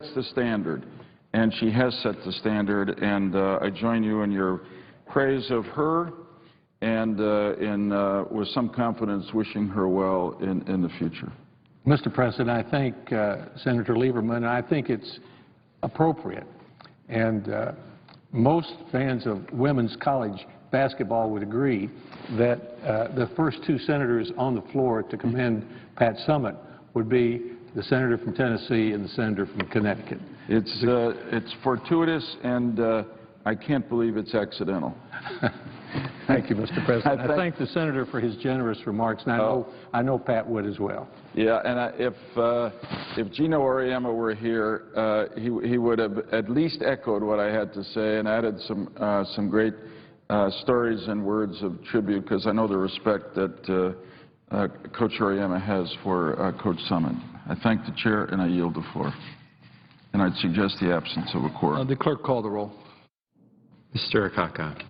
the standard, and she has set the standard, and I join you in your praise of her and with some confidence wishing her well in the future. Mr. President, I thank Senator Lieberman, and I think it's appropriate. And most fans of women's college basketball would agree that the first two senators on the floor to commend Pat Summitt would be the senator from Tennessee and the senator from Connecticut. It's fortuitous, and I can't believe it's accidental. Thank you, Mr. President. I thank the senator for his generous remarks, and I know Pat would as well. Yeah, and if Gino Auriemma were here, he would have at least echoed what I had to say and added some great stories and words of tribute, because I know the respect that Coach Auriemma has for Coach Summitt. I thank the chair, and I yield the floor. And I'd suggest the absence of a quorum. The clerk call the roll. Mr. Akaka.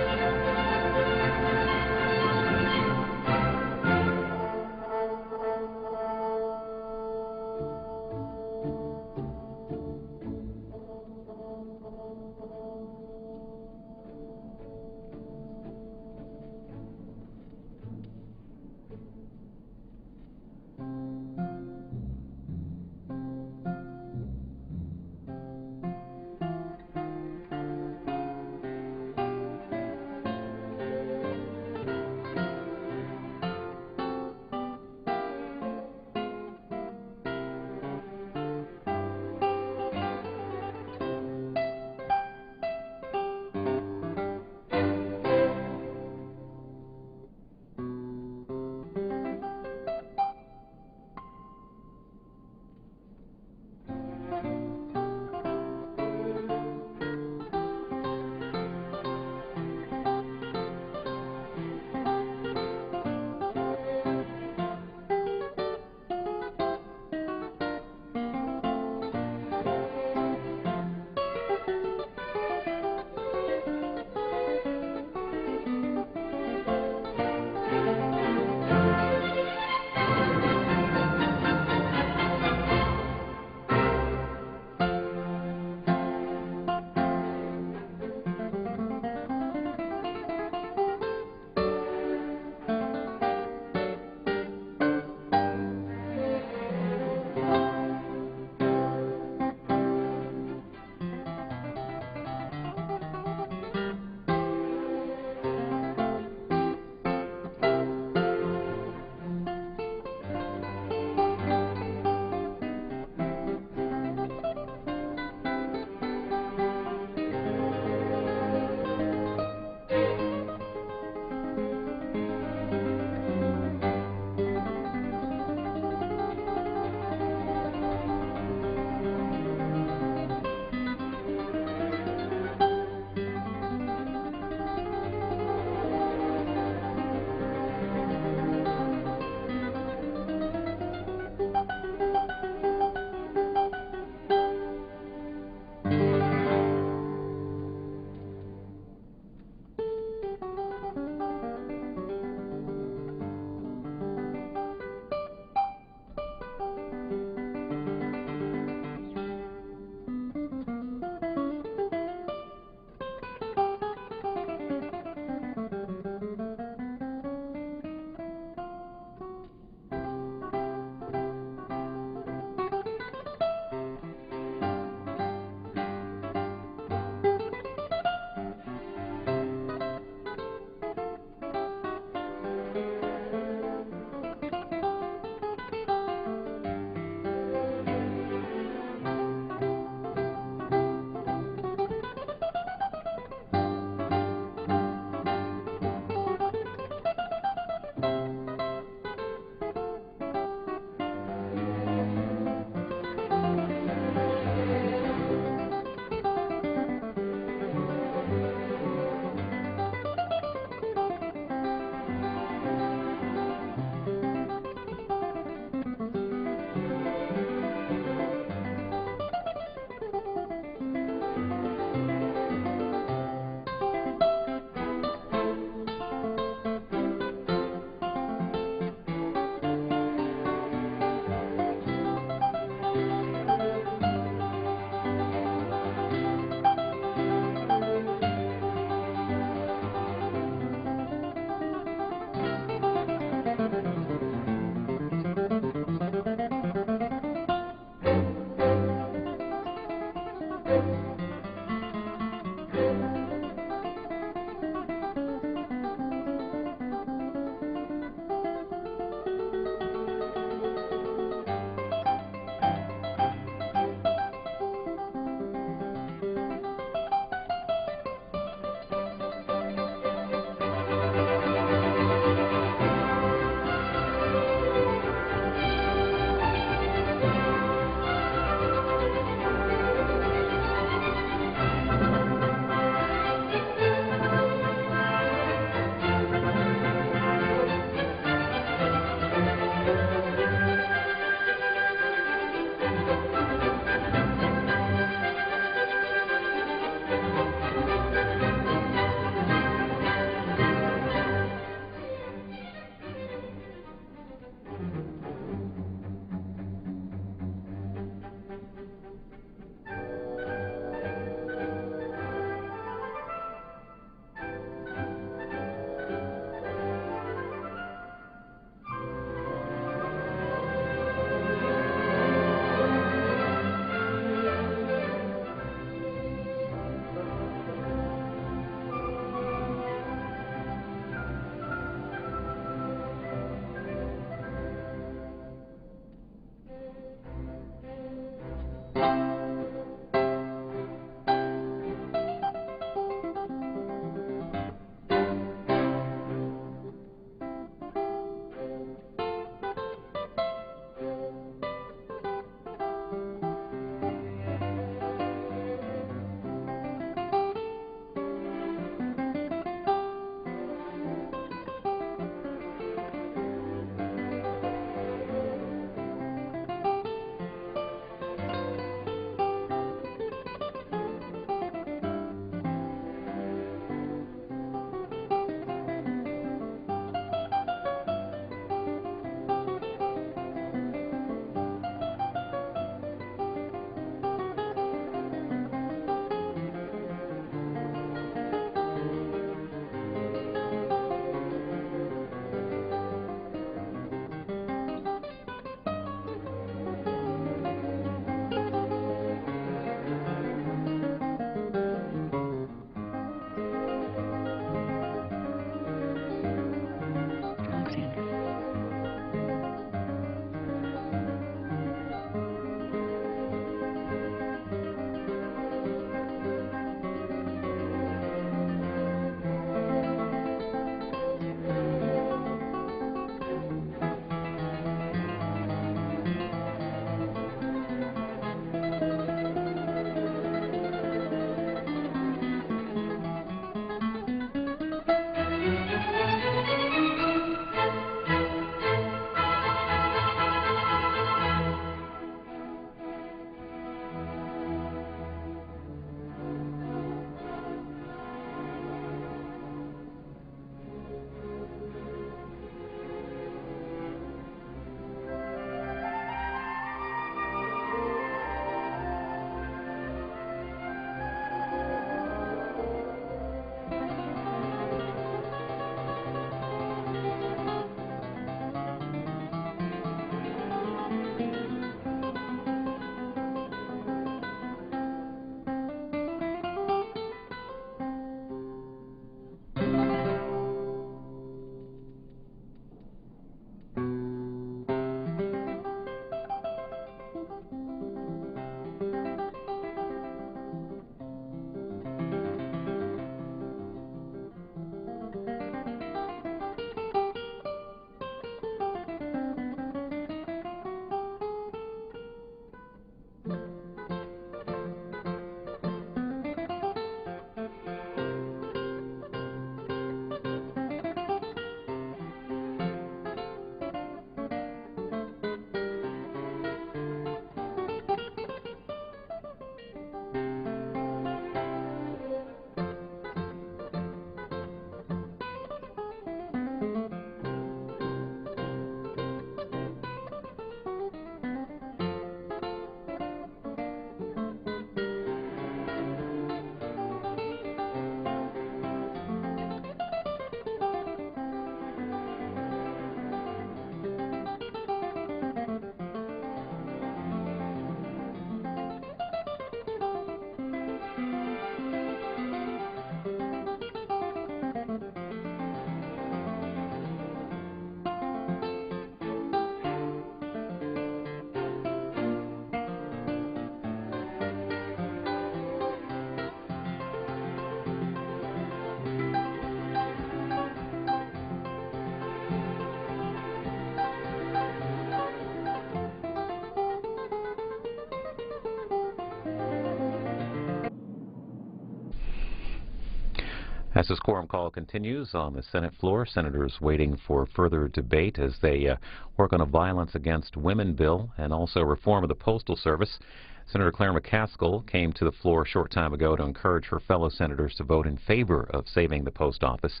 As this quorum call continues on the Senate floor, senators waiting for further debate as they work on a violence against women bill and also reform of the Postal Service. Senator Claire McCaskill came to the floor a short time ago to encourage her fellow senators to vote in favor of saving the post office,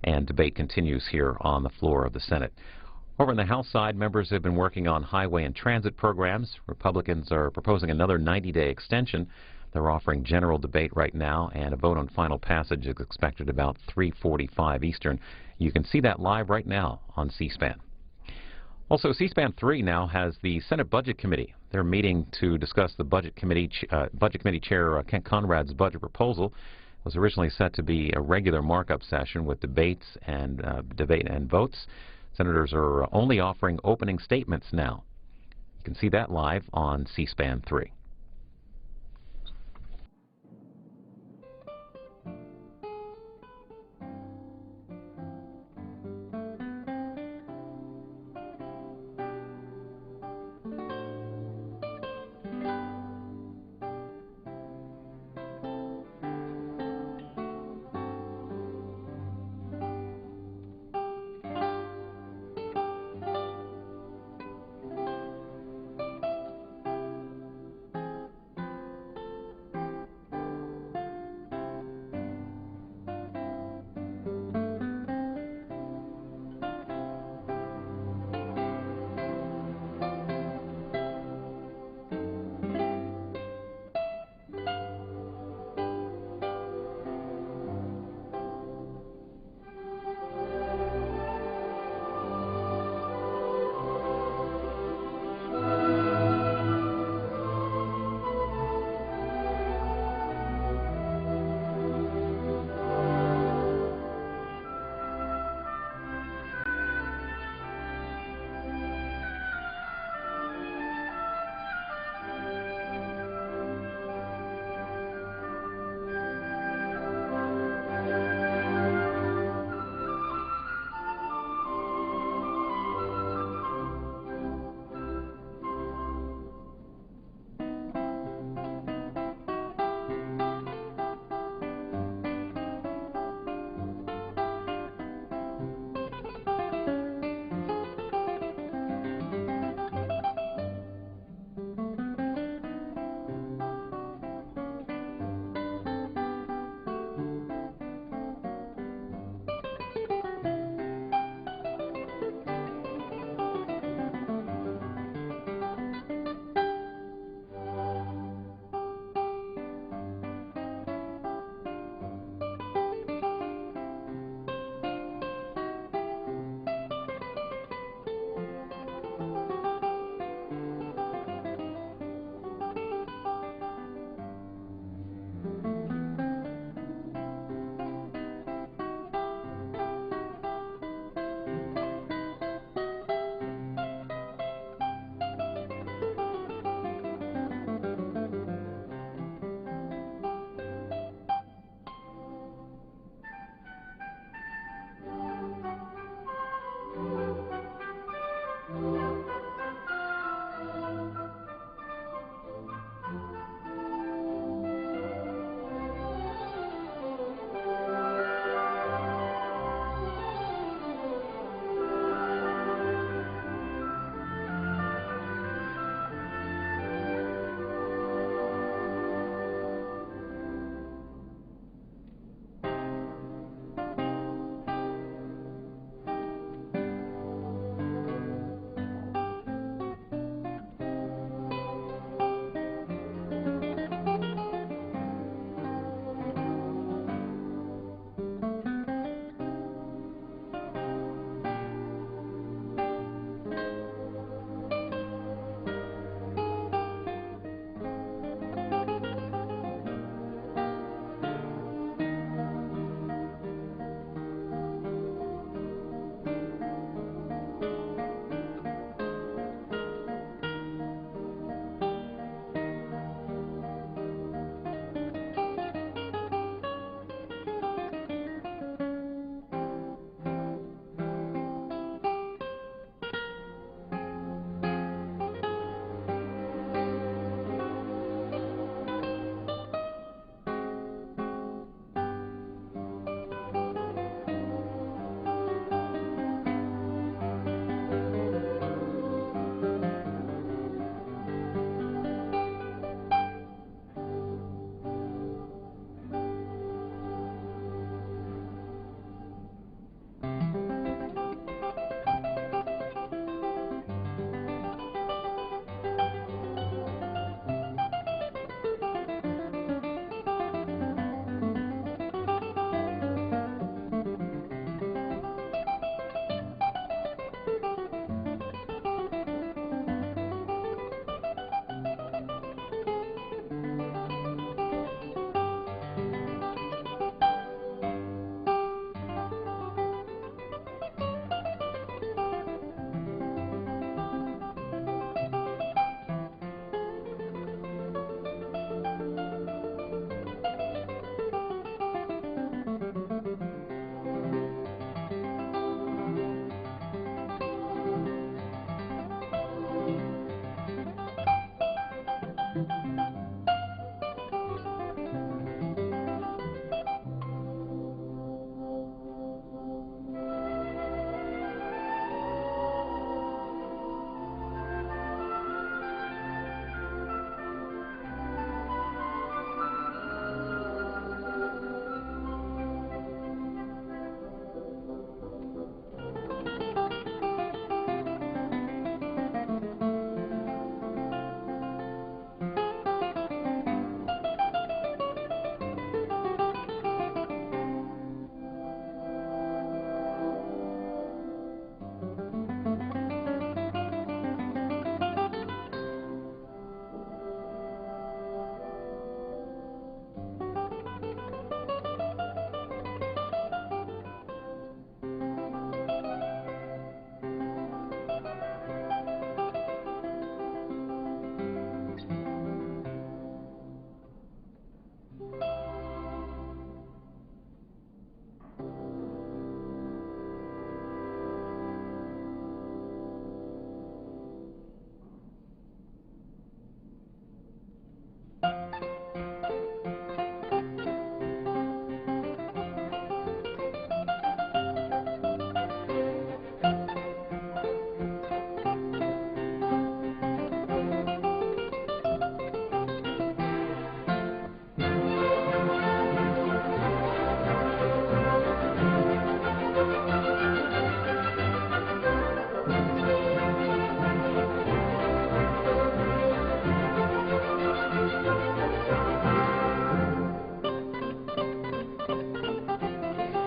and debate continues here on the floor of the Senate. Over on the House side, members have been working on highway and transit programs. Republicans are proposing another 90-day extension. They're offering general debate right now, and a vote on final passage is expected about 3:45 Eastern. You can see that live right now on C-SPAN. Also, C-SPAN 3 now has the Senate Budget Committee. They're meeting to discuss the Budget Committee Chair Kent Conrad's budget proposal. It was originally set to be a regular markup session with debates and votes. Senators are only offering opening statements now. You can see that live on C-SPAN 3.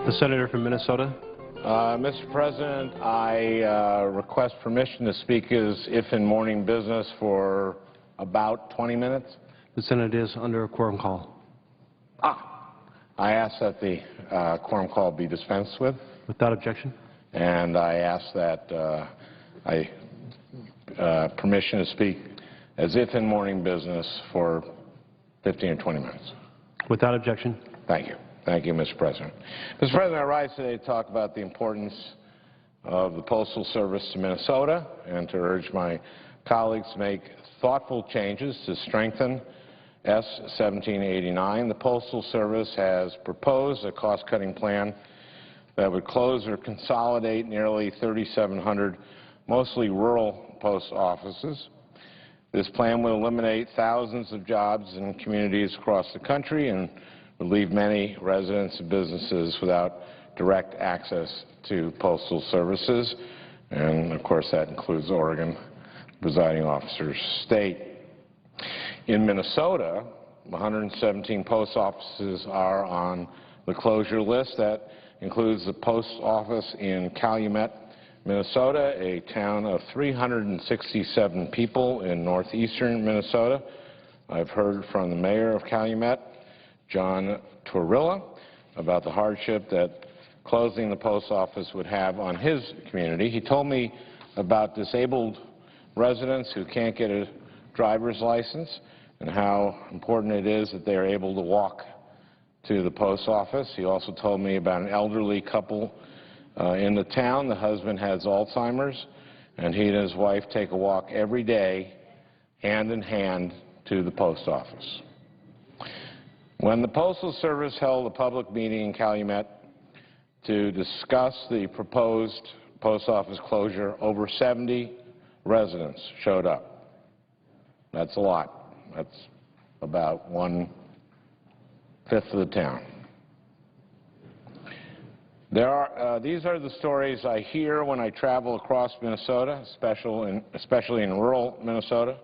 The Senator from Minnesota. Mr. President, I request permission to speak as if in morning business for about 20 minutes. The Senate is under a quorum call. I ask that the quorum call be dispensed with. Without objection. And I ask that permission to speak as if in morning business for 15 or 20 minutes. Without objection. Thank you. Thank you, Mr. President. Mr. President, I rise today to talk about the importance of the Postal Service to Minnesota and to urge my colleagues to make thoughtful changes to strengthen S. 1789. The Postal Service has proposed a cost-cutting plan that would close or consolidate nearly 3,700 mostly rural post offices. This plan will eliminate thousands of jobs in communities across the country and would leave many residents and businesses without direct access to postal services. And, of course, that includes Oregon presiding officer's state. In Minnesota, 117 post offices are on the closure list. That includes the post office in Calumet, Minnesota, a town of 367 people in northeastern Minnesota. I've heard from the mayor of Calumet, John Torrilla, about the hardship that closing the post office would have on his community. He told me about disabled residents who can't get a driver's license and how important it is that they are able to walk to the post office. He also told me about an elderly couple in the town. The husband has Alzheimer's, and he and his wife take a walk every day, hand in hand, to the post office. When the Postal Service held a public meeting in Calumet to discuss the proposed post office closure, over 70 residents showed up. That's a lot. That's about 1/5 of the town. These are the stories I hear when I travel across Minnesota, especially in rural Minnesota.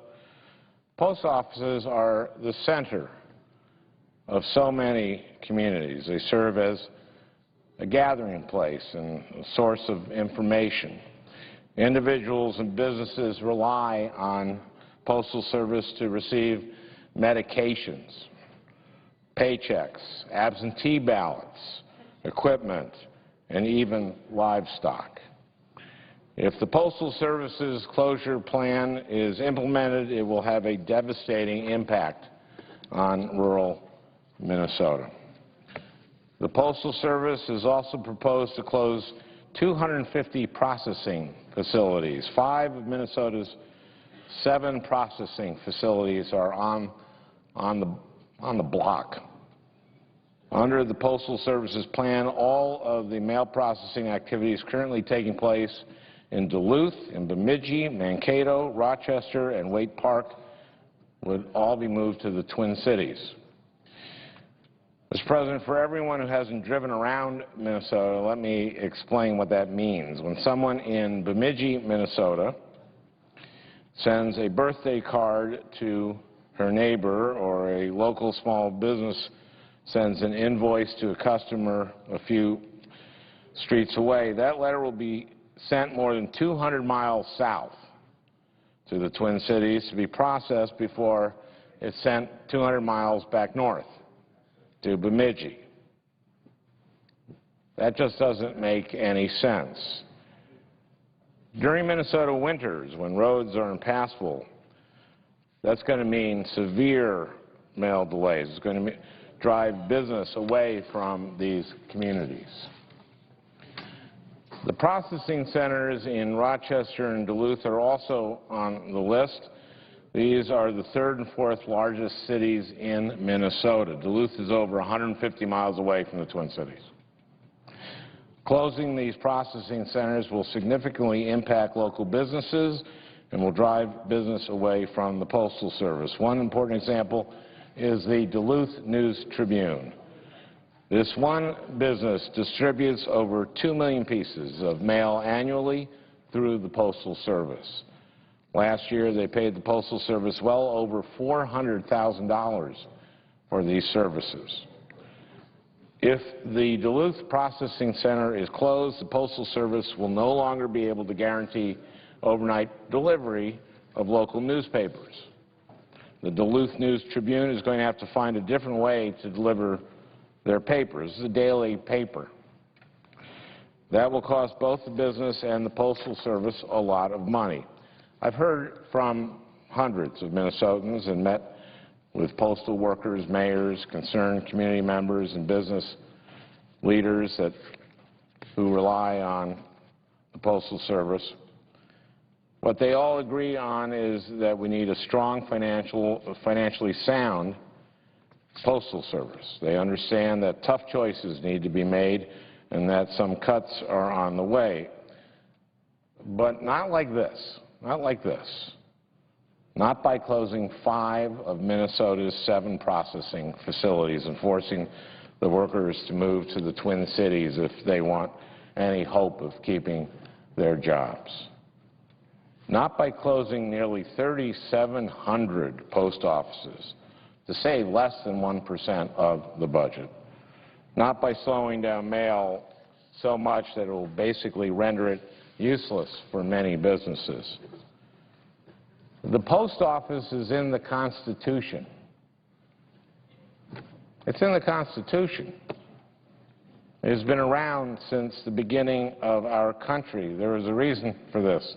Post offices are the center of so many communities. They serve as a gathering place and a source of information. Individuals and businesses rely on Postal Service to receive medications, paychecks, absentee ballots, equipment, and even livestock. If the Postal Service's closure plan is implemented, it will have a devastating impact on rural Minnesota. The Postal Service has also proposed to close 250 processing facilities. 5 of Minnesota's 7 processing facilities are on the block. Under the Postal Service's plan, all of the mail processing activities currently taking place in Duluth, in Bemidji, Mankato, Rochester, and Waite Park would all be moved to the Twin Cities. Mr. President, for everyone who hasn't driven around Minnesota, let me explain what that means. When someone in Bemidji, Minnesota, sends a birthday card to her neighbor, or a local small business sends an invoice to a customer a few streets away, that letter will be sent more than 200 miles south to the Twin Cities to be processed before it's sent 200 miles back north to Bemidji. That just doesn't make any sense. During Minnesota winters, when roads are impassable, that's going to mean severe mail delays. It's going to drive business away from these communities. The processing centers in Rochester and Duluth are also on the list. These are the 3rd and 4th largest cities in Minnesota. Duluth is over 150 miles away from the Twin Cities. Closing these processing centers will significantly impact local businesses and will drive business away from the Postal Service. One important example is the Duluth News-Tribune. This one business distributes over 2 million pieces of mail annually through the Postal Service. Last year, they paid the Postal Service well over $400,000 for these services. If the Duluth Processing Center is closed, the Postal Service will no longer be able to guarantee overnight delivery of local newspapers. The Duluth News-Tribune is going to have to find a different way to deliver their papers. This is a daily paper. That will cost both the business and the Postal Service a lot of money. I've heard from hundreds of Minnesotans and met with postal workers, mayors, concerned community members, and business leaders who rely on the Postal Service. What they all agree on is that we need a strong financially sound Postal Service. They understand that tough choices need to be made and that some cuts are on the way. But not like this. Not like this. Not by closing 5 of Minnesota's 7 processing facilities and forcing the workers to move to the Twin Cities if they want any hope of keeping their jobs. Not by closing nearly 3,700 post offices to save less than 1% of the budget. Not by slowing down mail so much that it will basically render it useless for many businesses. The post office is in the Constitution. It's in the Constitution. It has been around since the beginning of our country. There is a reason for this.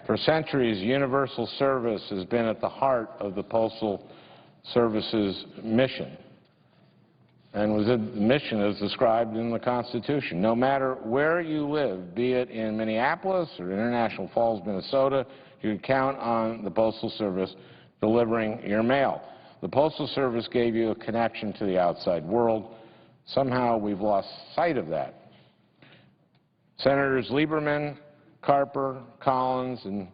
For centuries, universal service has been at the heart of the Postal Service's mission, and the mission is described in the Constitution. No matter where you live, be it in Minneapolis or International Falls, Minnesota, you can count on the Postal Service delivering your mail. The Postal Service gave you a connection to the outside world. Somehow we've lost sight of that. Senators Lieberman, Carper, Collins, and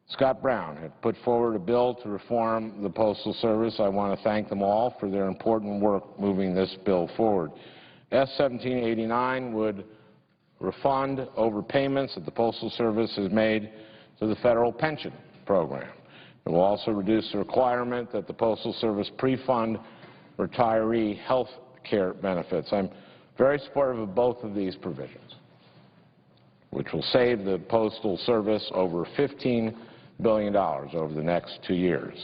Scott Brown have put forward a bill to reform the Postal Service. I want to thank them all for their important work moving this bill forward. S. 1789 would refund overpayments that the Postal Service has made to the federal pension program. It will also reduce the requirement that the Postal Service pre-fund retiree health care benefits. I'm very supportive of both of these provisions, which will save the Postal Service over $15 billion over the next 2 years.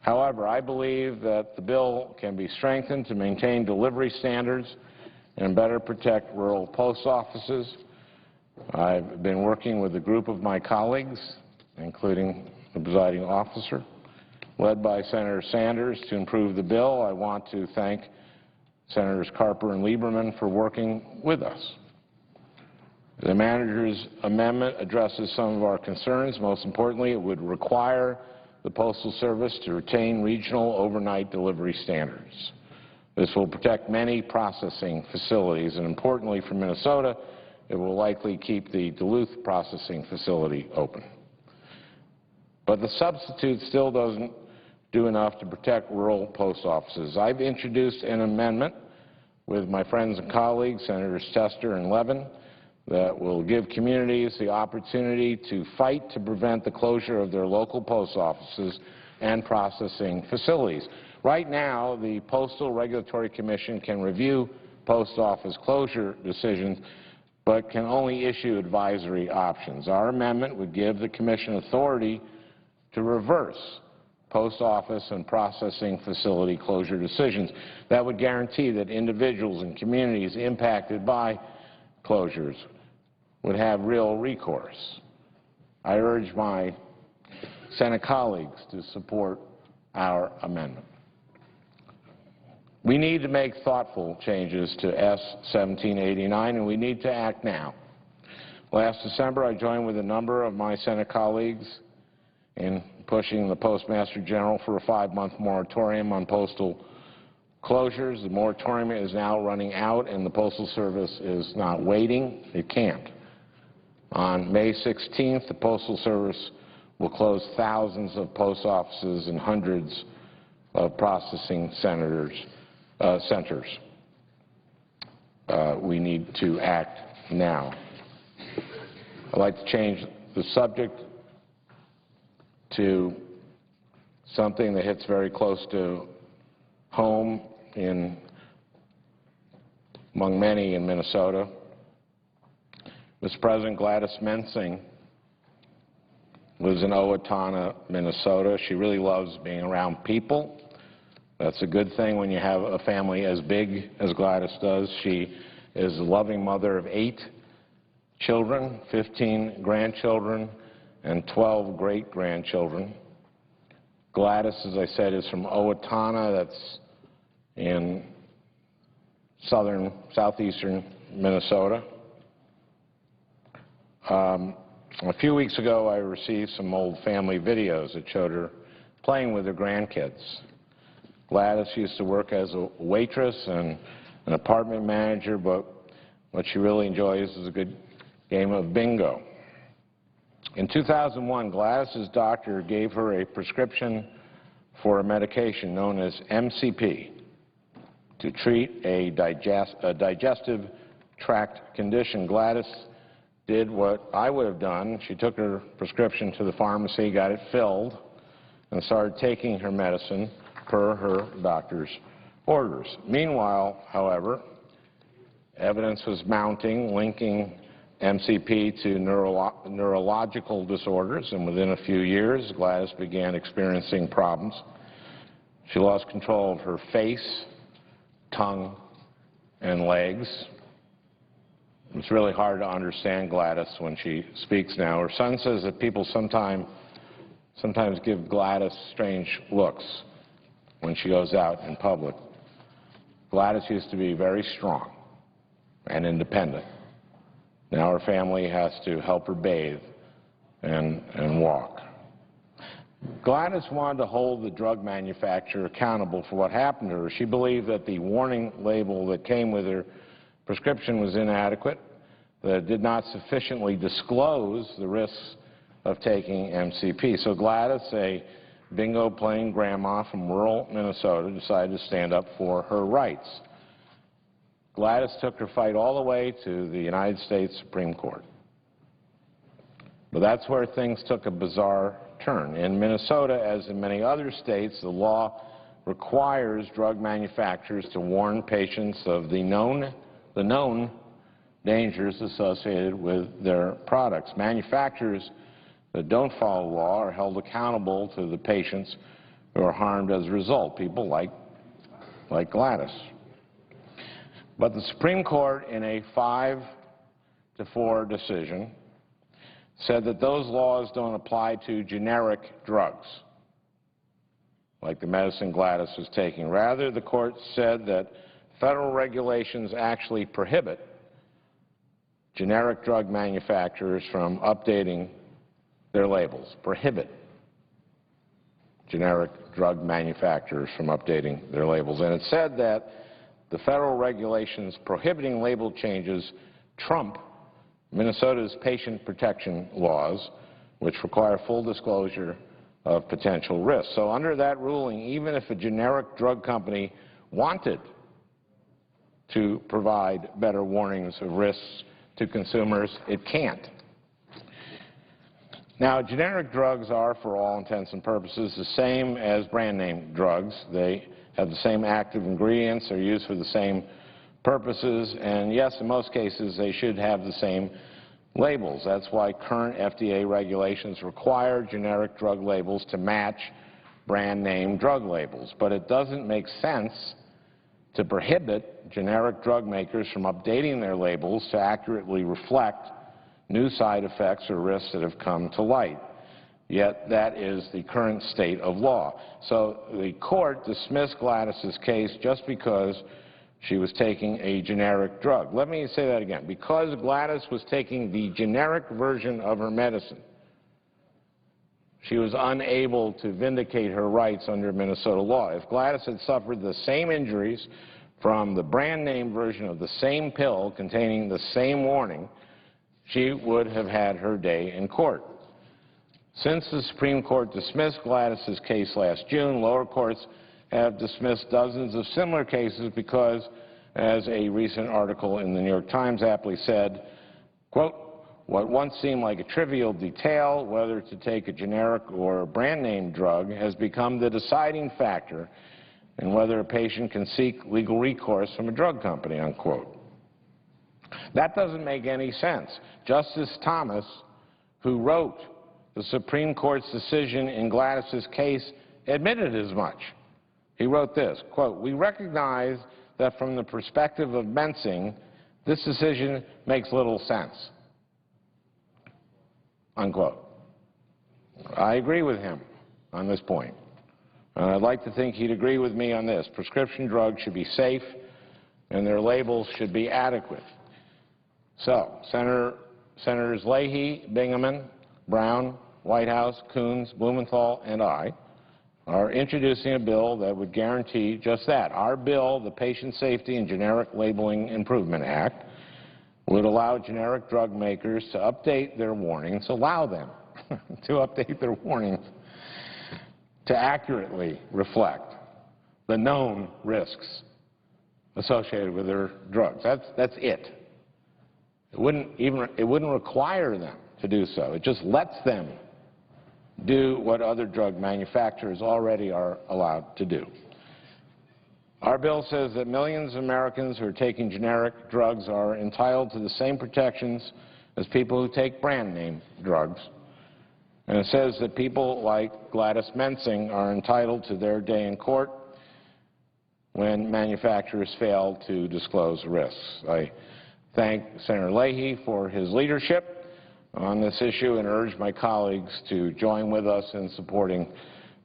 However, I believe that the bill can be strengthened to maintain delivery standards and better protect rural post offices. I've been working with a group of my colleagues, including the presiding officer, led by Senator Sanders, to improve the bill. I want to thank Senators Carper and Lieberman for working with us. The manager's amendment addresses some of our concerns. Most importantly, it would require the Postal Service to retain regional overnight delivery standards. This will protect many processing facilities, and importantly for Minnesota, it will likely keep the Duluth processing facility open. But the substitute still doesn't do enough to protect rural post offices. I've introduced an amendment with my friends and colleagues, Senators Tester and Levin, that will give communities the opportunity to fight to prevent the closure of their local post offices and processing facilities. Right now, the Postal Regulatory Commission can review post office closure decisions, but can only issue advisory options. Our amendment would give the Commission authority to reverse post office and processing facility closure decisions. That would guarantee that individuals and communities impacted by closures would have real recourse. I urge my Senate colleagues to support our amendment. We need to make thoughtful changes to S. 1789, and we need to act now. Last December, I joined with a number of my Senate colleagues in pushing the Postmaster General for a 5-month moratorium on postal closures. The moratorium is now running out, and the Postal Service is not waiting. It can't. On May 16th, the Postal Service will close thousands of post offices and hundreds of processing centers. We need to act now. I'd like to change the subject to something that hits very close to home among many in Minnesota. Mr. President, Gladys Mensing lives in Owatonna, Minnesota. She really loves being around people. That's a good thing when you have a family as big as Gladys does. She is a loving mother of 8 children, 15 grandchildren, and 12 great-grandchildren. Gladys, as I said, is from Owatonna. That's in southeastern Minnesota. A few weeks ago, I received some old family videos that showed her playing with her grandkids. Gladys used to work as a waitress and an apartment manager, but what she really enjoys is a good game of bingo. In 2001, Gladys's doctor gave her a prescription for a medication known as MCP to treat a digestive tract condition. Gladys did what I would have done. She took her prescription to the pharmacy, got it filled, and started taking her medicine per her doctor's orders. Meanwhile, however, evidence was mounting linking MCP to neurological disorders, and within a few years, Gladys began experiencing problems. She lost control of her face, tongue, and legs. It's really hard to understand Gladys when she speaks now. Her son says that people sometimes give Gladys strange looks when she goes out in public. Gladys used to be very strong and independent. Now her family has to help her bathe and walk. Gladys wanted to hold the drug manufacturer accountable for what happened to her. She believed that the warning label that came with her prescription was inadequate, that it did not sufficiently disclose the risks of taking MCP. So Gladys, a bingo-playing grandma from rural Minnesota, decided to stand up for her rights. Gladys took her fight all the way to the United States Supreme Court. But that's where things took a bizarre turn. In Minnesota, as in many other states, the law requires drug manufacturers to warn patients of the known dangers associated with their products. Manufacturers that don't follow the law are held accountable to the patients who are harmed as a result, people like Gladys. But the Supreme Court, in a 5-4 decision, said that those laws don't apply to generic drugs, like the medicine Gladys was taking. Rather, the court said that federal regulations actually prohibit generic drug manufacturers from updating their labels, prohibit generic drug manufacturers from updating their labels. And it said that the federal regulations prohibiting label changes trump Minnesota's patient protection laws, which require full disclosure of potential risks. So under that ruling, even if a generic drug company wanted to provide better warnings of risks to consumers, it can't. Now, generic drugs are, for all intents and purposes, the same as brand name drugs. They have the same active ingredients, are used for the same purposes, and yes, in most cases, they should have the same labels. That's why current FDA regulations require generic drug labels to match brand name drug labels. But it doesn't make sense to prohibit generic drug makers from updating their labels to accurately reflect new side effects or risks that have come to light. Yet that is the current state of law. So the court dismissed Gladys's case just because she was taking a generic drug. Let me say that again. Because Gladys was taking the generic version of her medicine, she was unable to vindicate her rights under Minnesota law. If Gladys had suffered the same injuries from the brand name version of the same pill containing the same warning, she would have had her day in court. Since the Supreme Court dismissed Gladys's case last June, lower courts have dismissed dozens of similar cases because, as a recent article in the New York Times aptly said, quote, What once seemed like a trivial detail, whether to take a generic or brand name drug, has become the deciding factor in whether a patient can seek legal recourse from a drug company, unquote. That doesn't make any sense. Justice Thomas, who wrote the Supreme Court's decision in Gladys's case, admitted as much. He wrote this, quote, "We recognize that from the perspective of mensing, this decision makes little sense," unquote. I agree with him on this point. And I'd like to think he'd agree with me on this. Prescription drugs should be safe and their labels should be adequate. So, Senators Leahy, Bingaman, Brown, Whitehouse, Coons, Blumenthal, and I are introducing a bill that would guarantee just that. Our bill, the Patient Safety and Generic Labeling Improvement Act, would allow generic drug makers to update their warnings, allow them to update their warnings to accurately reflect the known risks associated with their drugs. That's it. It wouldn't require them to do so. It just lets them do what other drug manufacturers already are allowed to do. Our bill says that millions of Americans who are taking generic drugs are entitled to the same protections as people who take brand name drugs. And it says that people like Gladys Mensing are entitled to their day in court when manufacturers fail to disclose risks. I thank Senator Leahy for his leadership on this issue and urge my colleagues to join with us in supporting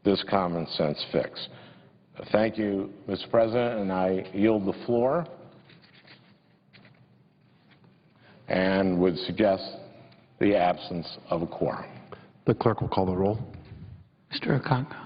this common sense fix. Thank you, Mr. President, and I yield the floor and would suggest the absence of a quorum. The clerk will call the roll. Mr. Akaka.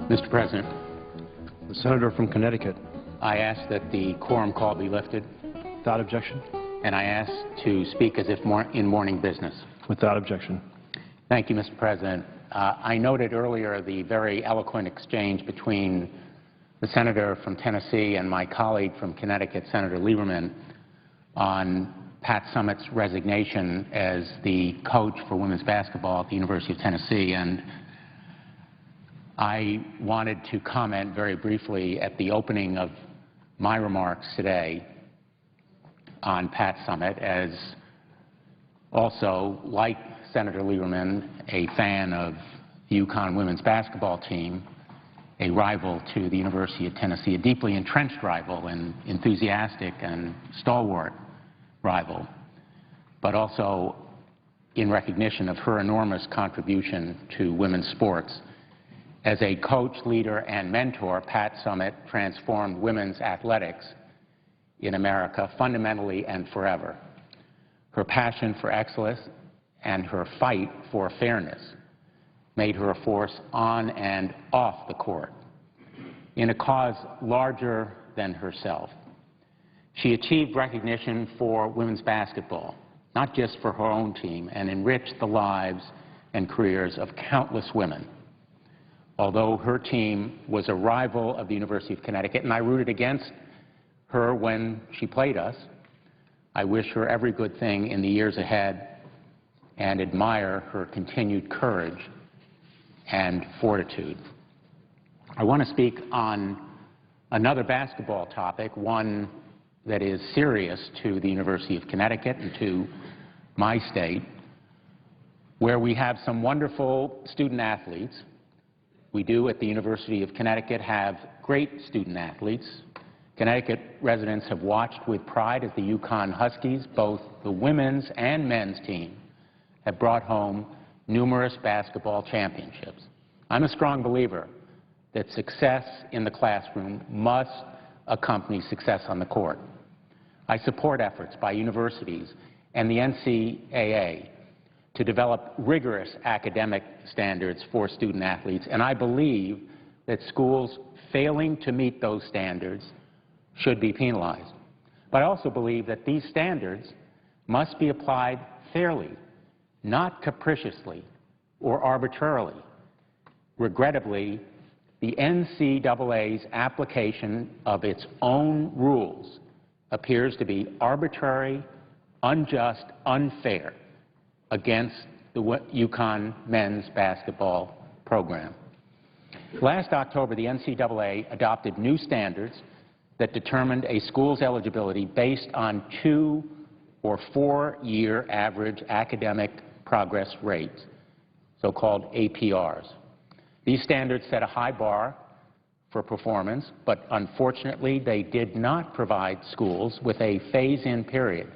Mr. President, The senator from Connecticut. I ask that the quorum call be lifted, Without objection. and I ask to speak as if in morning business. Without objection. Thank you, Mr. President. I noted earlier the very eloquent exchange between the senator from Tennessee and my colleague from Connecticut, Senator Lieberman, on Pat Summitt's resignation as the coach for women's basketball at the University of Tennessee. And I wanted to comment very briefly at the opening of my remarks today on Pat Summitt, as also, like Senator Lieberman, a fan of the UConn women's basketball team, a rival to the University of Tennessee, a deeply entrenched rival, an enthusiastic and stalwart rival, but also in recognition of her enormous contribution to women's sports. As a coach, leader, and mentor, Pat Summitt transformed women's athletics in America fundamentally and forever. Her passion for excellence and her fight for fairness made her a force on and off the court in a cause larger than herself. She achieved recognition for women's basketball, not just for her own team, and enriched the lives and careers of countless women. Although her team was a rival of the University of Connecticut, and I rooted against her when she played us, I wish her every good thing in the years ahead and admire her continued courage and fortitude. I want to speak on another basketball topic, one that is serious to the University of Connecticut and to my state, where we have some wonderful student athletes. We do at the University of Connecticut have great student athletes. Connecticut residents have watched with pride as the UConn Huskies, both the women's and men's team, have brought home numerous basketball championships. I'm a strong believer that success in the classroom must accompany success on the court. I support efforts by universities and the NCAA to develop rigorous academic standards for student athletes, and I believe that schools failing to meet those standards should be penalized. But I also believe that these standards must be applied fairly, not capriciously or arbitrarily. Regrettably, the NCAA's application of its own rules appears to be arbitrary, unjust, unfair against the UConn men's basketball program. Last October, the NCAA adopted new standards that determined a school's eligibility based on 2- or 4-year average academic progress rates, so-called APRs. These standards set a high bar for performance, but unfortunately they did not provide schools with a phase-in period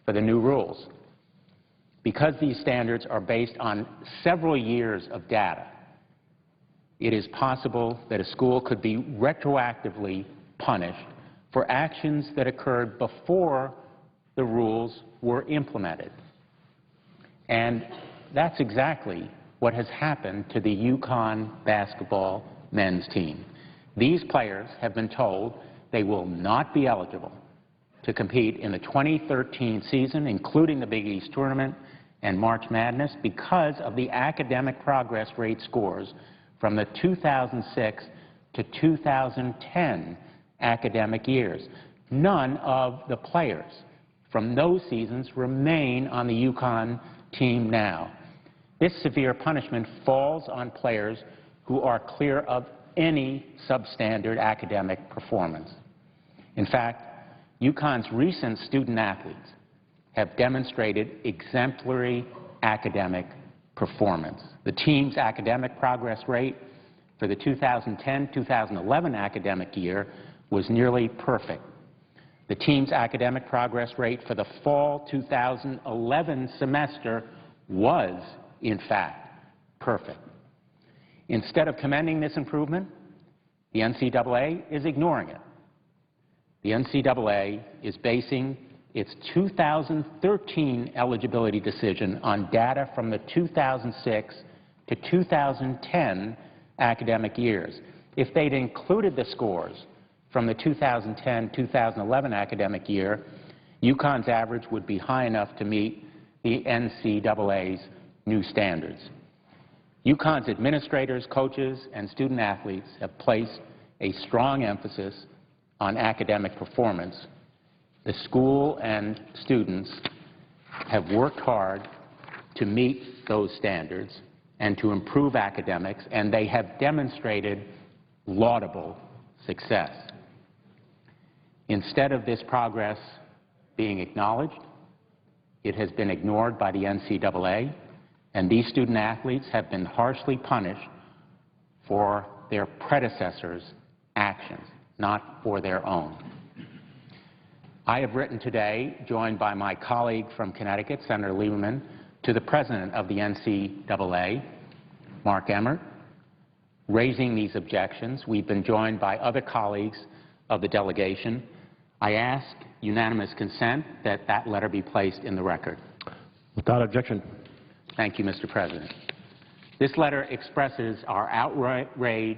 for the new rules. Because these standards are based on several years of data, it is possible that a school could be retroactively punished for actions that occurred before the rules were implemented. And that's exactly what has happened to the UConn basketball men's team. These players have been told they will not be eligible to compete in the 2013 season, including the Big East Tournament and March Madness, because of the academic progress rate scores from the 2006 to 2010 academic years. None of the players from those seasons remain on the UConn team now. This severe punishment falls on players who are clear of any substandard academic performance. In fact, UConn's recent student athletes have demonstrated exemplary academic performance. The team's academic progress rate for the 2010-2011 academic year was nearly perfect. The team's academic progress rate for the fall 2011 semester was, in fact, perfect. Instead of commending this improvement, the NCAA is ignoring it. The NCAA is basing its 2013 eligibility decision on data from the 2006 to 2010 academic years. If they'd included the scores from the 2010-2011 academic year, UConn's average would be high enough to meet the NCAA's new standards. UConn's administrators, coaches, and student athletes have placed a strong emphasis on academic performance. The school and students have worked hard to meet those standards and to improve academics, and they have demonstrated laudable success. Instead of this progress being acknowledged, it has been ignored by the NCAA, and these student athletes have been harshly punished for their predecessors' actions, not for their own. I have written today, joined by my colleague from Connecticut, Senator Lieberman, to the President of the NCAA, Mark Emmert, raising these objections. We've been joined by other colleagues of the delegation. I ask unanimous consent that that letter be placed in the record. Without objection. Thank you, Mr. President. This letter expresses our outrage